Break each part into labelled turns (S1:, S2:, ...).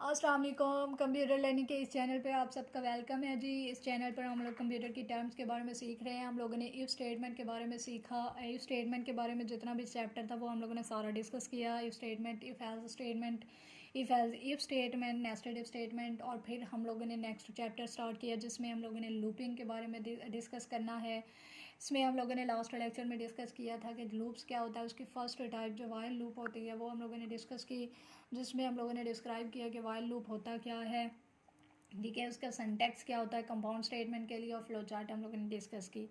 S1: अस्सलाम वालेकुम। Computer learning के इस चैनल पे आप सबका वेलकम है जी। इस चैनल पर हम लोग कंप्यूटर की टर्म्स के बारे में सीख रहे हैं। हम लोगों ने इफ़ स्टेटमेंट के बारे में सीखा। इफ़ स्टेटमेंट के बारे में जितना भी चैप्टर था वो हम लोगों ने सारा डिस्कस किया। If statement, if else statement, if statement, nested if statement, और फिर हम लोगों ने नेक्स्ट चैप्टर स्टार्ट किया जिसमें हम लोगों ने लूपिंग के बारे में डिस्कस करना है। इसमें हम लोगों ने लास्ट लेक्चर में डिस्कस किया था कि लूप्स क्या होता है। उसकी फ़र्स्ट टाइप जो वाइल लूप होती है वो हम लोगों ने डिस्कस की, जिसमें हम लोगों ने डिस्क्राइब किया कि वाइल लूप होता क्या है, ठीक है, उसका सिंटैक्स क्या होता है कंपाउंड स्टेटमेंट के लिए, और फ्लो चार्ट हम लोगों ने डिस्कस की।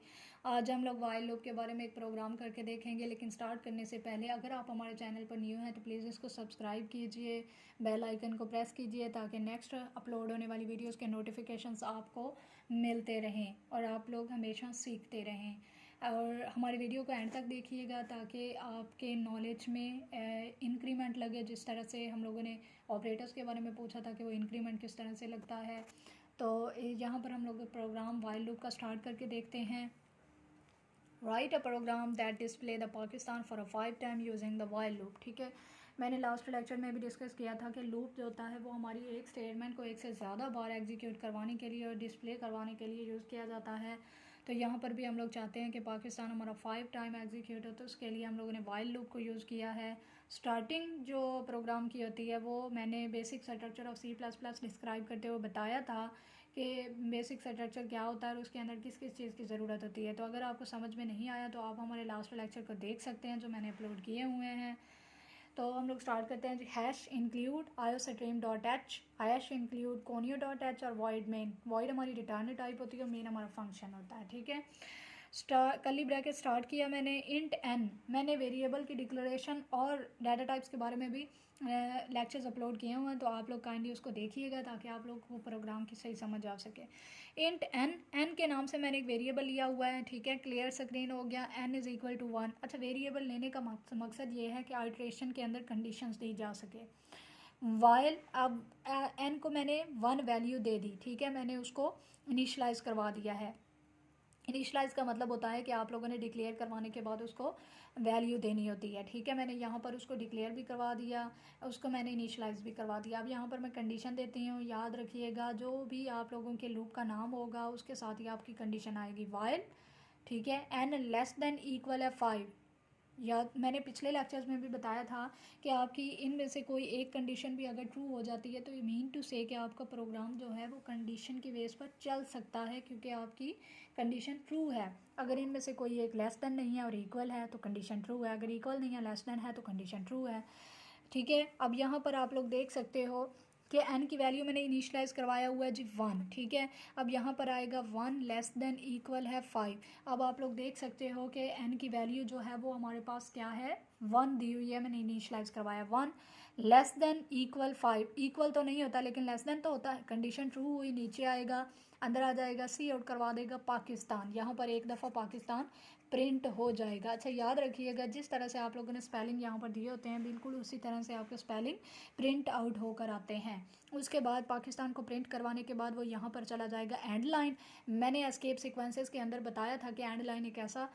S1: आज हम लोग वाइल लूप के बारे में एक प्रोग्राम करके देखेंगे, लेकिन स्टार्ट करने से पहले अगर आप हमारे चैनल पर न्यू हैं तो प्लीज़ इसको सब्सक्राइब कीजिए, बेल आइकन को प्रेस कीजिए ताकि नेक्स्ट अपलोड होने वाली वीडियोस के नोटिफिकेशंस आपको मिलते रहें और आप लोग हमेशा सीखते रहें। और हमारी वीडियो को एंड तक देखिएगा ताकि आपके नॉलेज में इंक्रीमेंट लगे। जिस तरह से हम लोगों ने ऑपरेटर्स के बारे में पूछा था कि वो इंक्रीमेंट किस तरह से लगता है, तो यहाँ पर हम लोग प्रोग्राम वाइल लूप का स्टार्ट करके देखते हैं। Write a program that display the Pakistan for a 5 time using the while loop. ठीक है, मैंने लास्ट लेक्चर में भी डिस्कस किया था कि लूप जो होता है वो हमारी एक स्टेटमेंट को एक से ज़्यादा बार एग्जीक्यूट करवाने के लिए और डिस्प्ले करवाने के लिए यूज़ किया जाता है। तो यहाँ पर भी हम लोग चाहते हैं कि पाकिस्तान हमारा 5 टाइम एग्जीक्यूट हो, तो उसके लिए हम लोगों ने वाइल लूप को यूज़ किया है। स्टार्टिंग जो प्रोग्राम की होती है वो मैंने basic structure of C++ describe करते हुए बताया था कि बेसिक स्ट्रक्चर क्या होता है और उसके अंदर किस किस चीज़ की ज़रूरत होती है। तो अगर आपको समझ में नहीं आया तो आप हमारे लास्ट लेक्चर को देख सकते हैं जो मैंने अपलोड किए हुए हैं। तो हम लोग स्टार्ट करते हैं जी। Hash include iostream.h, hash include conio.h और void मेन। void हमारी रिटर्न टाइप होती है और मेन हमारा फंक्शन होता है। ठीक है, कर्ली ब्रैकेट स्टार्ट किया मैंने। इंट एन, मैंने वेरिएबल की डिक्लेरेशन और डाटा टाइप्स के बारे में भी लेक्चर्स अपलोड किए हुए हैं, तो आप लोग काइंडली उसको देखिएगा ताकि आप लोग को प्रोग्राम की सही समझ आ सके। इंट एन, एन के नाम से मैंने एक वेरिएबल लिया हुआ है। ठीक है, क्लियर स्क्रीन हो गया। N is equal to 1। अच्छा, वेरिएबल लेने का मकसद ये है कि आइट्रेशन के अंदर कंडीशंस दी जा सके। वाइल अब एन को मैंने 1 वैल्यू दे दी। ठीक है, मैंने उसको इनिशलाइज करवा दिया है। इनिशलाइज का मतलब होता है कि आप लोगों ने डिक्लेयर करवाने के बाद उसको वैल्यू देनी होती है। ठीक है, मैंने यहाँ पर उसको डिक्लेयर भी करवा दिया, उसको मैंने इनिशलाइज भी करवा दिया। अब यहाँ पर मैं कंडीशन देती हूँ। याद रखिएगा जो भी आप लोगों के लूप का नाम होगा उसके साथ ही आपकी कंडीशन आएगी वाइल। ठीक है, एन लेस देन इक्वल है 5। या मैंने पिछले लेक्चर्स में भी बताया था कि आपकी इनमें से कोई एक कंडीशन भी अगर ट्रू हो जाती है तो ये मीन टू से कि आपका प्रोग्राम जो है वो कंडीशन की बेस पर चल सकता है क्योंकि आपकी कंडीशन ट्रू है। अगर इनमें से कोई एक लेस देन नहीं है और इक्वल है तो कंडीशन ट्रू है, अगर इक्वल नहीं है लेस देन है तो कंडीशन ट्रू है। ठीक है, अब यहाँ पर आप लोग देख सकते हो कि एन की वैल्यू मैंने इनिशलाइज करवाया हुआ है जी 1। ठीक है, अब यहाँ पर आएगा 1 लेस देन इक्वल है 5। अब आप लोग देख सकते हो कि एन की वैल्यू जो है वो हमारे पास क्या है, 1 दी हुई है। मैंने इनिशलाइज करवाया 1 लेस देन इक्वल 5। इक्वल तो नहीं होता लेकिन लेस देन तो होता है। कंडीशन ट्रू हुई, नीचे आएगा, अंदर आ जाएगा, सी आउट करवा देगा पाकिस्तान। यहाँ पर एक दफ़ा पाकिस्तान प्रिंट हो जाएगा। अच्छा, याद रखिएगा जिस तरह से आप लोगों ने स्पेलिंग यहाँ पर दिए होते हैं बिल्कुल उसी तरह से आपके स्पेलिंग प्रिंट आउट होकर आते हैं। उसके बाद पाकिस्तान को प्रिंट करवाने के बाद वो यहाँ पर चला जाएगा एंड लाइन। मैंने एस्केप सीक्वेंसेस के अंदर बताया था कि एंड लाइन एक ऐसा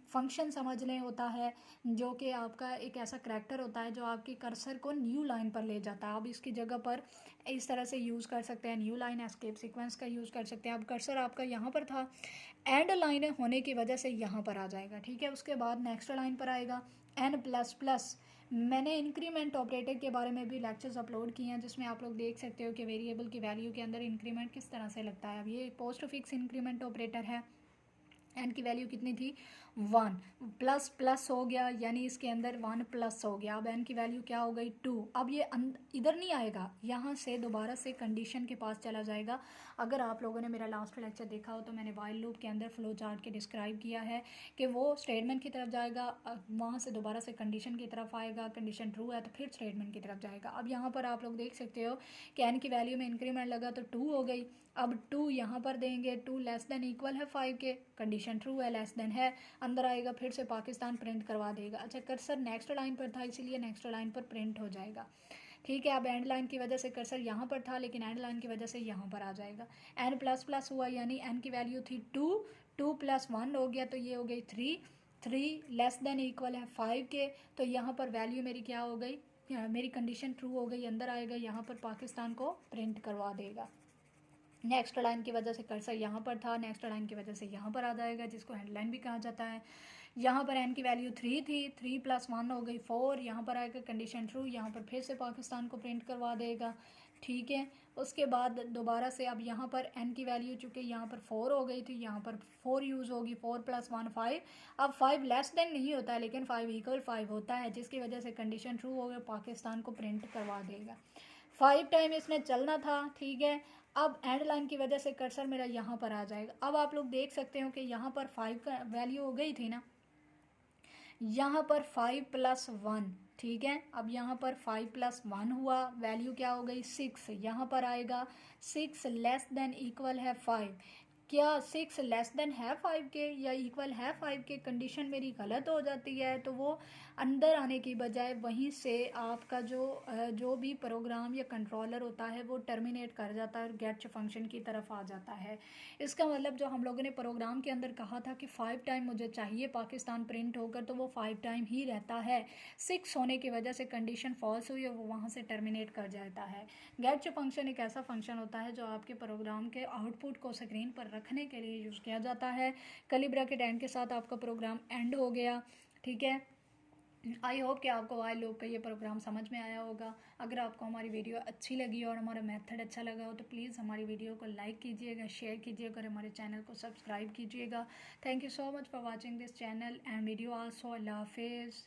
S1: फंक्शन समझ लें होता है जो कि आपका एक ऐसा करैक्टर होता है जो आपके कर्सर को न्यू लाइन पर ले जाता है। अब इसकी जगह पर इस तरह से यूज़ कर सकते हैं, न्यू लाइन एस्केप सीक्वेंस का यूज़ कर सकते हैं। अब कर्सर आपका यहाँ पर था, एंड लाइन होने की वजह से यहाँ पर आ जाएगा। ठीक है, उसके बाद नेक्स्ट लाइन पर आएगा n++। मैंने इंक्रीमेंट ऑपरेटर के बारे में भी लेक्चर्स अपलोड किए हैं जिसमें आप लोग देख सकते हो कि वेरिएबल की वैल्यू के अंदर इंक्रीमेंट किस तरह से लगता है। अब ये पोस्ट फिक्स इंक्रीमेंट ऑपरेटर है। एन की वैल्यू कितनी थी, 1 प्लस प्लस हो गया यानी इसके अंदर 1 प्लस हो गया। अब एन की वैल्यू क्या हो गई, 2। अब ये इधर नहीं आएगा, यहाँ से दोबारा से कंडीशन के पास चला जाएगा। अगर आप लोगों ने मेरा लास्ट लेक्चर देखा हो तो मैंने वाइल लूप के अंदर फ्लो चार्ट के डिस्क्राइब किया है कि वो स्टेटमेंट की तरफ जाएगा, वहाँ से दोबारा से कंडीशन की तरफ आएगा, कंडीशन ट्रू है तो फिर स्टेटमेंट की तरफ जाएगा। अब यहाँ पर आप लोग देख सकते हो कि एन की वैल्यू में इंक्रीमेंट लगा तो 2 हो गई। अब 2 यहाँ पर देंगे, 2 लेस देन इक्वल है 5 के, कंडीशन ट्रू है, लेस देन है, अंदर आएगा, फिर से पाकिस्तान प्रिंट करवा देगा। अच्छा, कर्सर नेक्स्ट लाइन पर था इसीलिए नेक्स्ट लाइन पर प्रिंट हो जाएगा। ठीक है, अब एंड लाइन की वजह से कर्सर यहाँ पर था लेकिन एंड लाइन की वजह से यहाँ पर आ जाएगा। n++ हुआ यानी एन की वैल्यू थी 2, 2 + 1 हो गया तो ये हो गई 3, 3 लेस देन इक्वल है 5 के, तो यहाँ पर वैल्यू मेरी क्या हो गई, मेरी कंडीशन ट्रू हो गई, अंदर आएगा, यहाँ पर पाकिस्तान को प्रिंट करवा देगा। नेक्स्ट लाइन की वजह से कर्सर यहाँ पर था, नेक्स्ट लाइन की वजह से यहाँ पर आ जाएगा, जिसको हेडलाइन भी कहा जाता है। यहाँ पर एन की वैल्यू 3 थी, 3 + 1 हो गई 4, यहाँ पर आएगा कंडीशन ट्रू, यहाँ पर फिर से पाकिस्तान को प्रिंट करवा देगा। ठीक है, उसके बाद दोबारा से अब यहाँ पर एन की वैल्यू चूँकि यहाँ पर 4 हो गई थी, यहाँ पर 4 यूज़ होगी, 4 + 1 5। अब 5 लेस देन नहीं होता है, लेकिन 5 = 5 होता है, जिसकी वजह से कंडीशन ट्रू हो गया, पाकिस्तान को प्रिंट करवा देगा। 5 टाइम इसने चलना था। ठीक है, अब एंड लाइन की वजह से कर्सर मेरा यहाँ पर आ जाएगा। अब आप लोग देख सकते हो कि यहाँ पर 5 का वैल्यू हो गई थी ना, यहाँ पर 5 + 1। ठीक है, अब यहाँ पर 5 + 1 हुआ, वैल्यू क्या हो गई 6, यहाँ पर आएगा 6 लेस देन इक्वल है 5। क्या 6 लेस देन है 5 के या इक्वल है 5 के? कंडीशन मेरी गलत हो जाती है, तो वो अंदर आने की बजाय वहीं से आपका जो भी प्रोग्राम या कंट्रोलर होता है वो टर्मिनेट कर जाता है और गेट फंक्शन की तरफ आ जाता है। इसका मतलब जो हम लोगों ने प्रोग्राम के अंदर कहा था कि 5 टाइम मुझे चाहिए पाकिस्तान प्रिंट होकर, तो वो 5 टाइम ही रहता है। 6 होने की वजह से कंडीशन फॉल्स हुई है, वो वहाँ से टर्मिनेट कर जाता है। गेट फंक्शन एक ऐसा फंक्शन होता है जो आपके प्रोग्राम के आउटपुट को स्क्रीन पर रखने के लिए यूज़ किया जाता है। कर्ली ब्रैकेट एंड के साथ आपका प्रोग्राम एंड हो गया। ठीक है, आई होप कि आपको वाइल लूप का ये प्रोग्राम समझ में आया होगा। अगर आपको हमारी वीडियो अच्छी लगी और हमारा मेथड अच्छा लगा हो तो प्लीज़ हमारी वीडियो को लाइक कीजिएगा, शेयर कीजिएगा और हमारे चैनल को सब्सक्राइब कीजिएगा। Thank you so much for watching this channel and video also. अल्लाह हाफिज़।